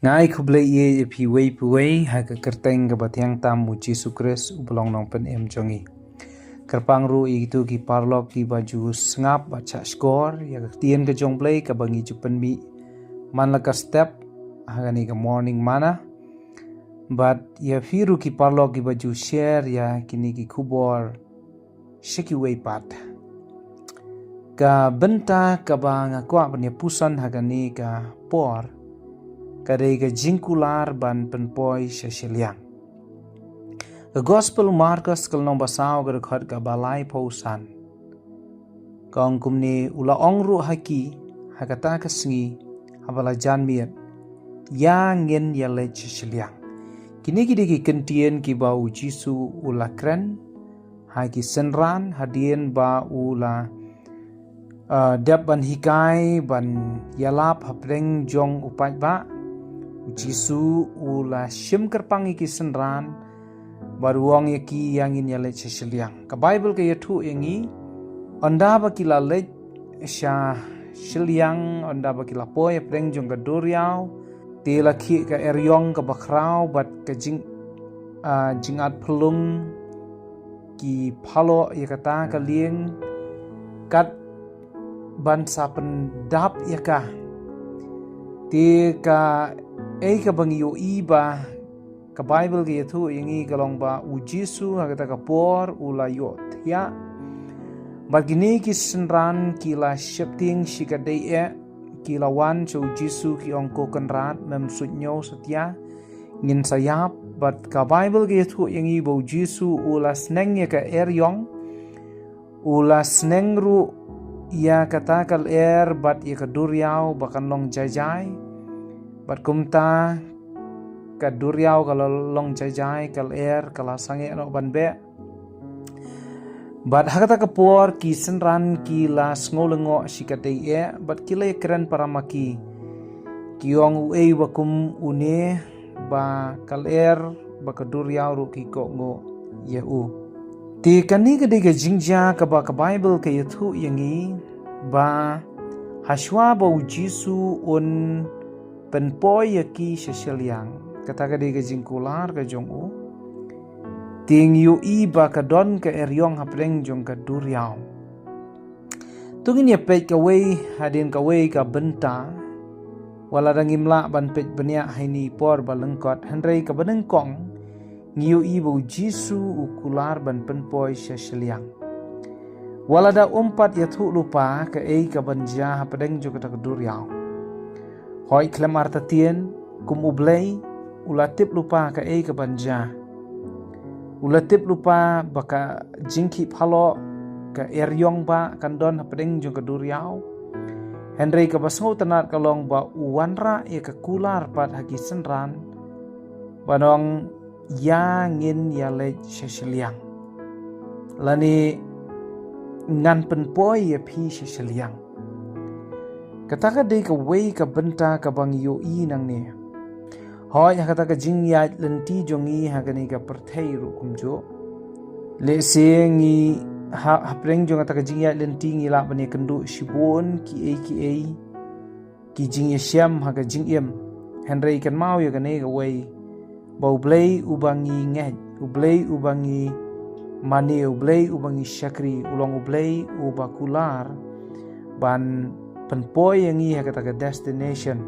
Ngai kublai ye pi wei puwei ha ka kerteng ka batyang tam mu Jesu Kris ubelong nong pen em jongi. Kerpang ru itu ki parlok ki baju sngap baca skor ya ka tien ka jong play ka bangi jupen mi man la ka step hagani ka morning mana. But ya firu ki parlok ki baju share ya kini ki kubor shiki wei pat. Ka benta ka ba ngakwa banya pusan hagani ka por kadai ka jingkular ban penpoi syasilyang. Ka Gospel Markus kalnong basaw ka dekat ka balai pausan. Kaong kumni ula ongru haki hakata kasngi habala janmiat ya ngin ya lech syasilyang. Kini ki kentien ki bau Jisu ula kren haki senran hadien ba ula dap ban hikai ban yalap hapreng jong upat ba Jisu ula shim kerpang iki senran baruang yaki yangin ya lech syaliang. Ka Bible ka yatu yangi onda ba kila lech sya syaliang onda ba kila poy preng jong ka duriau te laki ka eryong ka bakrau bat ka jingat pelung ki phalo yakata ka lieng kat ban sapen dap yaka te ka ka bangiyo iba ka Bible ka yatu yangi kalong ba ujisu hagata ka por ula yot ya bagini ki senran kila shepting shikadai kila wan so ujisu ki ongko kenrat mem sutnyo setia ngin sayap bat ka Bible ka yatu yangi ba ujisu ula sneng ya ka eryong ula sneng ru ya kata kal bat ya ka duriau bakan long jajai bat kumta ka duriau kalau long jajai kal kala sange no banbe bat hakata kapor ki senran ki las ngolengo sikatei bat kile keren para maki kiong uei bakum une ba kal ba ka duriau ru ki ko ngo yeu ti kani ka de jingja ka ba ka Bible ka yathu yangi ba haswa ba Jisu un penpoi yaki syasilyang kata ka de jingkular ka jongu ting yu iba ka don ka eryong hapreng jong ka duriau tungin ya pet ka wei hadin ka wei ka benta wala dangimla ban pet benya haini por balengkot hendrei ka benengkong ngiu ibu Jisu ukular ban penpoi syasilyang wala da umpat ya tu lupa ka ka banja hapreng jong ka duriau hoi klem artatien kum ublay ulatip lupa ka ka banja ulatip lupa baka jingki phalo ka eryong ba kandon hapdeng jong ka duriau Henry ka basngo tanat kalong ba uwanra ka kular pat haki senran banong ya ngin ya lech syasilyang lani ngan penpoi ya pi syasilyang kata de ka wei ka benta ka bang yo nang ne hoi kata ka jing ya lenti jongi hagani ka perthei ru kumjo le sengi hapreng jong kata ka jing ya lenti ngi la bani kendu shibon ki ki jing ya syam haga jing em henry kan mau ya kane ka wei bau blei ubangi ngej ublei ubangi mani ublei ubangi syakri ulong ublei ubakular ban penpoi yangi hakata ka destination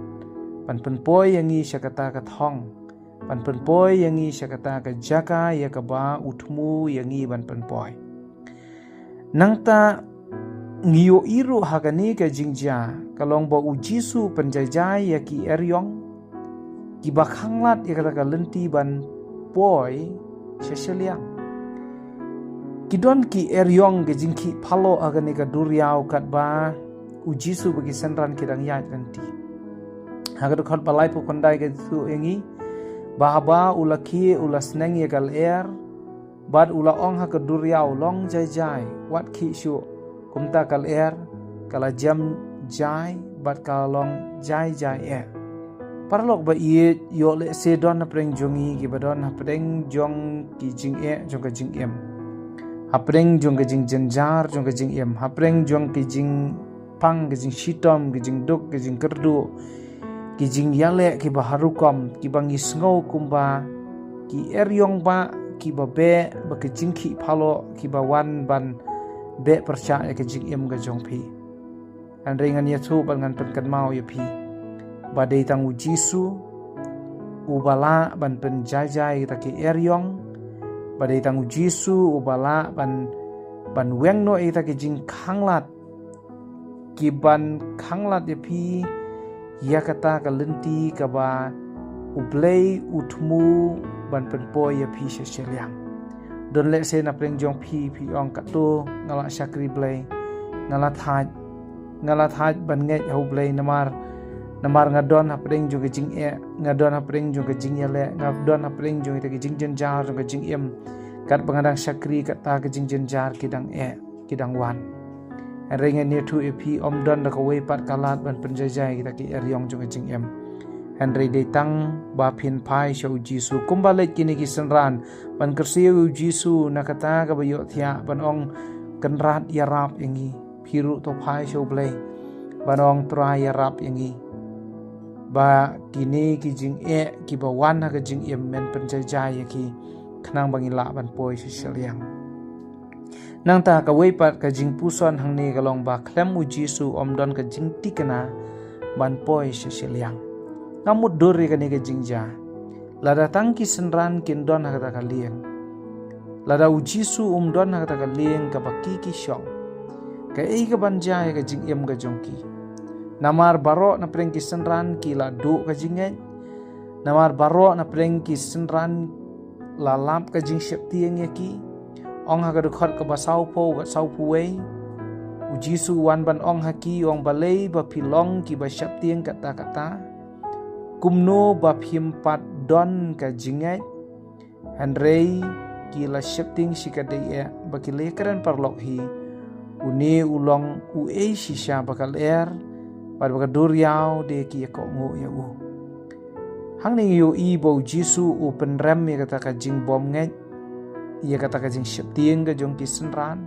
pan penpoi yangi syakata ka thong pan penpoi yangi syakata ka jaka ya ka ba utmu yangi ban penpoi nangta ngiyo iru hagani ka jingja kalong ba ujisu penjajai ya ki eryong ki bakhanglat ya kata ka lenti ban poi syasilyang kidon ki eryong ke jingki phalo hagani ka duriau kat ba Ujisu bagi senran kirang yat nanti. Hagar khot balai pu kondai ke tu engi bahaba ulaki ula sneng ye kal bad ula ong ha ke duriau long jai wat ki shu kumta kal kala jam jai bad kalong jai parlok ba ye yo le se don na preng jongi ki badon ha preng jong ki jing jong ka jing em ha preng jong ka jing jenjar jong ka jing em ha preng jong ki jing pang gijing shitom gijing duk gijing kerdu ki jing yale ki baharukom ki bangi sngo kumba ki eryong ba ki ba be ba ki jing ki phalo ki ba wan ban be percaya ki jing em ga jong phi an ringan ya thu ban ngan pen kan mau ya phi ba dei tang u jisu ubala ban pen jai ta ki eryong ba dei tang u jisu ubala ban weng no ta ki jing khanglat ki ban khanglat ya phi ya kata ka lenti ka ba ublei utmu ban pen po ya phi seliang don le se na preng jong phi ong ka to ngala sakri blei ngala thaj ban nge ho blei namar ngadon ha preng jong jing ngadon ha preng jong jing ya le ngadon ha preng jong ta jing jen jar jong jing em kat bangadang sakri kat ta jing jen jar kidang kidang wan ringan ni thu epi om don da kawai pat kalat ban penjajai kita ki eryong jong jing em Henry de tang ba phin phai shau jisu kumbale kini ki senran ban kersiu jisu nakata ka bayo thia ban ong kenrat ya rap yangi phiru to phai shau blai ban ong tra ya rap yangi ba kini ki jing ki ba wan ha ka jing em men penjajai ki khnang bangila ban poi seliang nang ta ka wei pat ka jing puson hang ni kalong ba klem u jisu om don ka jing tikana ban poi seliang ngamut dori ka ni ka jing ja lada tangki senran kin don ha ka ta lieng lada u jisu don ha ka ta lieng ka ba ki shong ka ei ka ban ja ka jing em ka jongki namar baro na preng ki senran ki la do ka jing namar baro na preng ki senran la lap ka jing shep tieng ya ki ong ha ka khot ka ba sau pu wei u jisu wan ban ong ha ki ong balei ba pilong ki ba shap tieng kata kumno ba phim pat don ka jingai handrei ki la shap ting shikade e ba ki le karan parlok hi uni ulong u e shisha bakal par ba duriao de ki ko ngo ya u hang ning yu i bo jisu u penrem ya kata ka jing bom ngai ia kata ka jing shep tieng ga jong ki senran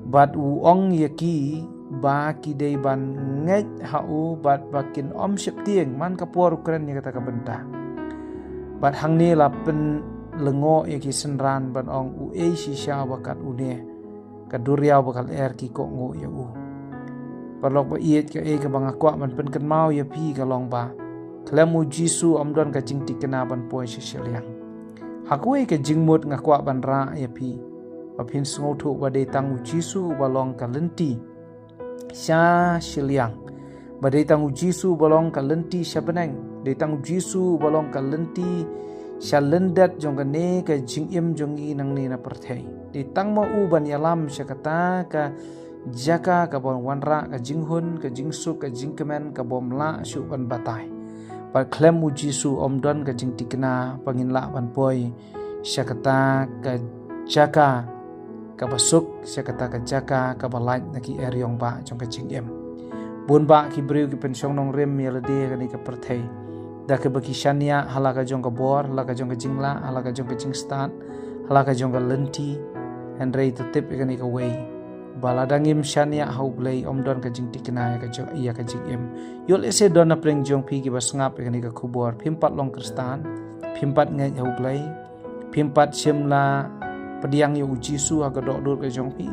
bat u ong ya ki ba ki dei ban ngai ha u bat bakin om shep tieng man ka por ukran ya kata ka benta bat hang ni la pen lengo ya ki senran ban ong u e shisha bakat u ne ka duriau bakal ki ko ngo ya u parlok ba iet ka ka bang akwa man pen kan mau ya pi ka long ba klemu jisu om don ka jing tikena ban poi seliang hakwe ke jingmut ngakwa ban ra ya pi apin sngo thu ba de tang jisu balong ka lenti sha shiliang ba de tang jisu balong ka lenti shabeneng de tang jisu balong ka lenti sha lendat jong ka ne ka jing em jong i nang ni na perthei de tang ma u ban yalam shakata ka jaka ka bon wanra ka jinghun ka jingsu ka jingkemen ka bomla shu ban batai pa klem u jisu om don ka jing tikna pangin la ban poi syakata ka jaka ka basuk syakata ka jaka ka balait na ki eryong ba jong ka jing em bun ba ki breu ki pensyong nong rem yelade ka ni ka perthei da ka baki shania hala ka jong ka bor hala ka jong ka jingla hala ka jong ka jing stat hala ka jong ka lenti and rei to tip ka ni ka wei baladangim shania hau blei om don ka jing tikna ka jong iya ka jing em yol ese don na preng jong pi ki basngap ka ni ka khubor phimpat long kristan phimpat ngai hau blei phimpat shimla pediang yu jisu ha ka dok dur ka jong pi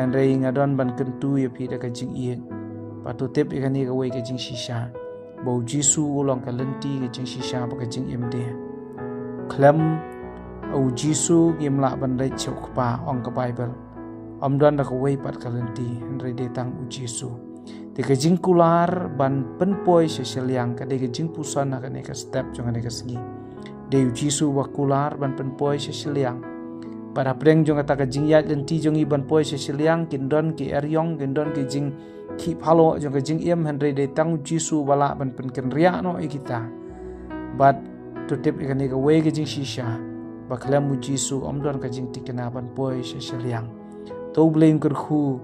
and rei ngadon ban kentu ya pi da ka jing ie patu tip ka ni ka wei ka jing shisha bo jisu ulong ka lenti ka jing shisha ba ka jing em de klem au jisu gimla ban dai chok pa ong ka bible om don da ka wei pat kalenti andre de tang u jisu de ka jing kular ban penpoi seliang ka de ka jing pusan na ka ne ka step jong ne ka sgi de u jisu wa kular ban penpoi seliang para preng jong ta ka jing ya lenti jong i ban poi seliang kin don ki eryong kin don ki jing ki phalo jong ka jing em andre de tang u jisu wala ban pen ken ria no e kita but to tip ka ne ka wei ka jing shisha ba klam u jisu om don ka jing tikena ban poi seliang to blame kur khu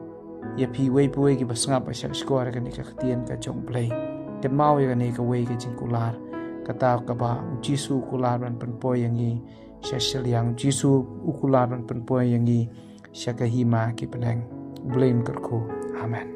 ya pi wei pu wei ki basngap asha skor ka ni ka khtian ka jong play ken mau ya ni ka wei ka jing kular kata ka ba jisu kular ban pen poi yang i yang jisu ukular ban pen poi yang i syakahima ki penang blame kur khu amen.